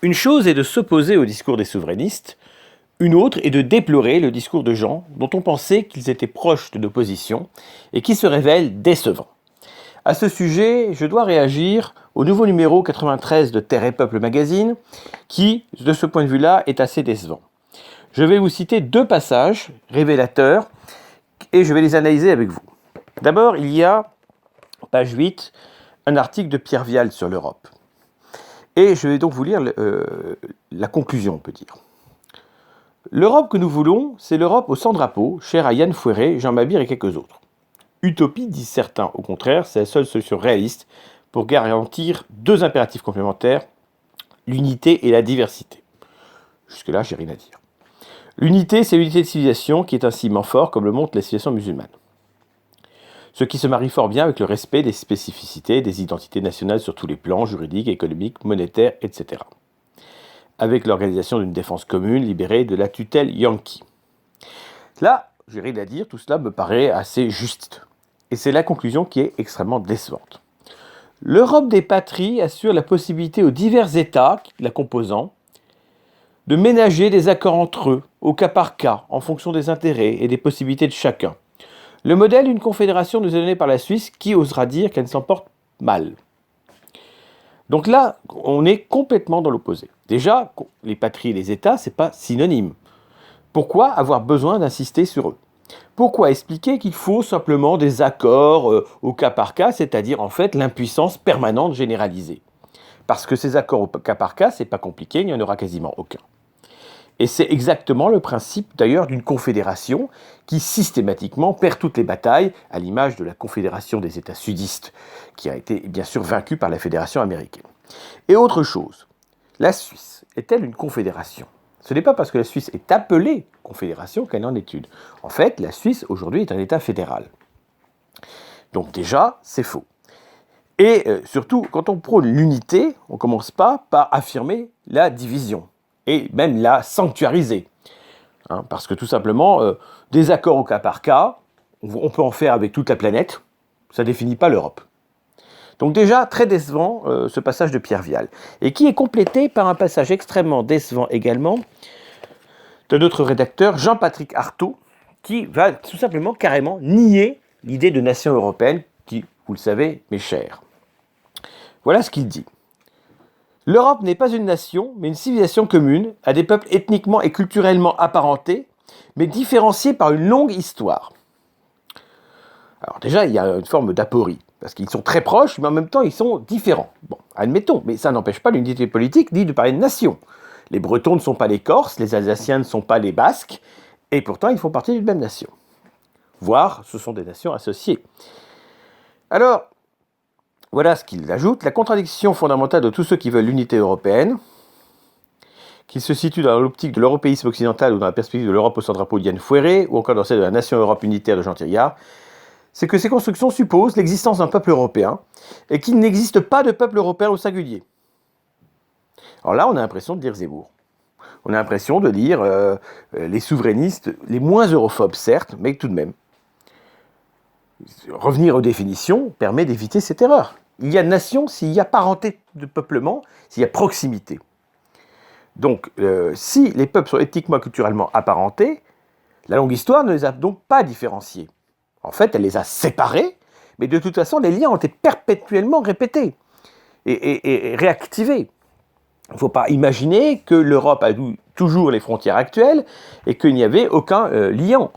Une chose est de s'opposer au discours des souverainistes, une autre est de déplorer le discours de gens dont on pensait qu'ils étaient proches de nos positions et qui se révèlent décevants. À ce sujet, je dois réagir au nouveau numéro 93 de Terre et Peuple magazine, qui, de ce point de vue-là, est assez décevant. Je vais vous citer deux passages révélateurs et je vais les analyser avec vous. D'abord, il y a, page 8, un article de Pierre Vial sur l'Europe. Et je vais donc vous lire la conclusion, on peut dire. L'Europe que nous voulons, c'est l'Europe au sans-drapeau, chère à Yann Fouéré, Jean Mabir et quelques autres. Utopie, disent certains. Au contraire, c'est la seule solution réaliste pour garantir deux impératifs complémentaires, l'unité et la diversité. Jusque-là, j'ai rien à dire. L'unité, c'est l'unité de civilisation qui est un ciment fort, comme le montre la civilisation musulmane. Ce qui se marie fort bien avec le respect des spécificités, des identités nationales sur tous les plans, juridiques, économiques, monétaires, etc. Avec l'organisation d'une défense commune libérée de la tutelle Yankee. Là, j'ai rien à dire, tout cela me paraît assez juste. Et c'est la conclusion qui est extrêmement décevante. L'Europe des patries assure la possibilité aux divers États la composant de ménager des accords entre eux, au cas par cas, en fonction des intérêts et des possibilités de chacun. Le modèle d'une confédération nous est donné par la Suisse, qui osera dire qu'elle s'en porte mal. Donc là, on est complètement dans l'opposé. Déjà, les patries et les États, c'est pas synonyme. Pourquoi avoir besoin d'insister sur eux? Pourquoi expliquer qu'il faut simplement des accords au cas par cas, c'est-à-dire en fait l'impuissance permanente généralisée? Parce que ces accords au cas par cas, c'est pas compliqué, il n'y en aura quasiment aucun. Et c'est exactement le principe d'ailleurs d'une confédération qui systématiquement perd toutes les batailles, à l'image de la confédération des États sudistes, qui a été bien sûr vaincue par la fédération américaine. Et autre chose, la Suisse est-elle une confédération? Ce n'est pas parce que la Suisse est appelée confédération qu'elle en est une. En fait, la Suisse aujourd'hui est un État fédéral. Donc déjà, c'est faux. Et surtout, quand on prône l'unité, on ne commence pas par affirmer la division et même la sanctuariser. Parce que tout simplement, des accords au cas par cas, on peut en faire avec toute la planète, ça ne définit pas l'Europe. Donc déjà, très décevant ce passage de Pierre Vial, et qui est complété par un passage extrêmement décevant également de notre rédacteur Jean-Patrick Artaud, qui va tout simplement carrément nier l'idée de nation européenne qui, vous le savez, m'est chère. Voilà ce qu'il dit. L'Europe n'est pas une nation, mais une civilisation commune, à des peuples ethniquement et culturellement apparentés, mais différenciés par une longue histoire. Alors déjà, il y a une forme d'aporie, parce qu'ils sont très proches, mais en même temps, ils sont différents. Bon, admettons, mais ça n'empêche pas l'unité politique ni de parler de nation. Les Bretons ne sont pas les Corses, les Alsaciens ne sont pas les Basques, et pourtant, ils font partie d'une même nation. Voire, ce sont des nations associées. Alors, voilà ce qu'il ajoute. La contradiction fondamentale de tous ceux qui veulent l'unité européenne, qu'ils se situent dans l'optique de l'européisme occidental ou dans la perspective de l'Europe au sans-drapeau de Yann Fouéré, ou encore dans celle de la nation Europe unitaire de Jean Thiriard, c'est que ces constructions supposent l'existence d'un peuple européen et qu'il n'existe pas de peuple européen au singulier. Alors là, on a l'impression de lire Zemmour. On a l'impression de lire les souverainistes, les moins europhobes certes, mais tout de même. Revenir aux définitions permet d'éviter cette erreur. Il y a nation s'il y a parenté de peuplement, s'il y a proximité. Donc, si les peuples sont ethniquement et culturellement apparentés, la longue histoire ne les a donc pas différenciés. En fait, elle les a séparés, mais de toute façon, les liens ont été perpétuellement répétés et réactivés. Il ne faut pas imaginer que l'Europe a toujours les frontières actuelles et qu'il n'y avait aucun lien.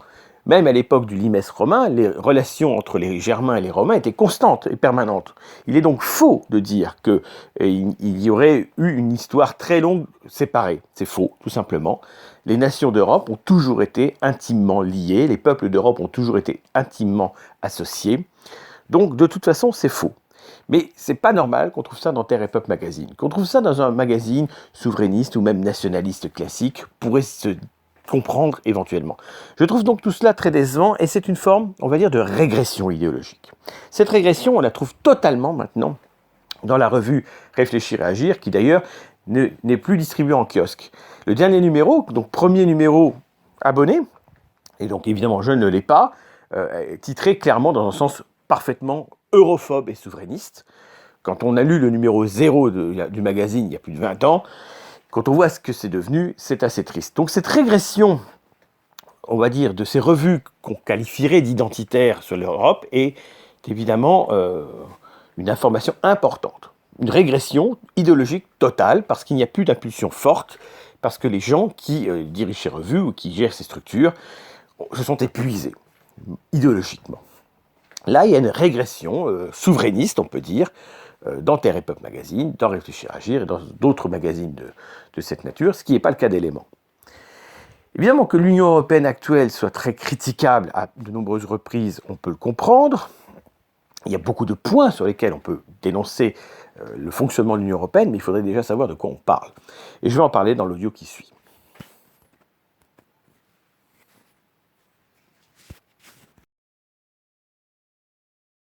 Même à l'époque du limes romain, les relations entre les Germains et les Romains étaient constantes et permanentes. Il est donc faux de dire qu'il y aurait eu une histoire très longue séparée. C'est faux, tout simplement. Les nations d'Europe ont toujours été intimement liées, les peuples d'Europe ont toujours été intimement associés. Donc, de toute façon, c'est faux. Mais c'est pas normal qu'on trouve ça dans Terre et Peuple magazine. Qu'on trouve ça dans un magazine souverainiste ou même nationaliste classique pourrait se comprendre éventuellement. Je trouve donc tout cela très décevant et c'est une forme, on va dire, de régression idéologique. Cette régression, on la trouve totalement maintenant dans la revue Réfléchir et Agir, qui d'ailleurs n'est plus distribuée en kiosque. Le dernier numéro, donc premier numéro abonné, et donc évidemment je ne l'ai pas, est titré clairement dans un sens parfaitement europhobe et souverainiste. Quand on a lu le numéro 0 du magazine il y a plus de 20 ans, Quand on voit ce que c'est devenu, c'est assez triste. Donc cette régression, on va dire, de ces revues qu'on qualifierait d'identitaires sur l'Europe est évidemment une information importante. Une régression idéologique totale, parce qu'il n'y a plus d'impulsion forte, parce que les gens qui dirigent ces revues ou qui gèrent ces structures se sont épuisés idéologiquement. Là, il y a une régression souverainiste, on peut dire, dans Terre et Peuple Magazine, dans Réfléchir Agir et dans d'autres magazines de cette nature, ce qui n'est pas le cas d'Éléments. Évidemment que l'Union européenne actuelle soit très critiquable à de nombreuses reprises, on peut le comprendre. Il y a beaucoup de points sur lesquels on peut dénoncer le fonctionnement de l'Union européenne, mais il faudrait déjà savoir de quoi on parle. Et je vais en parler dans l'audio qui suit.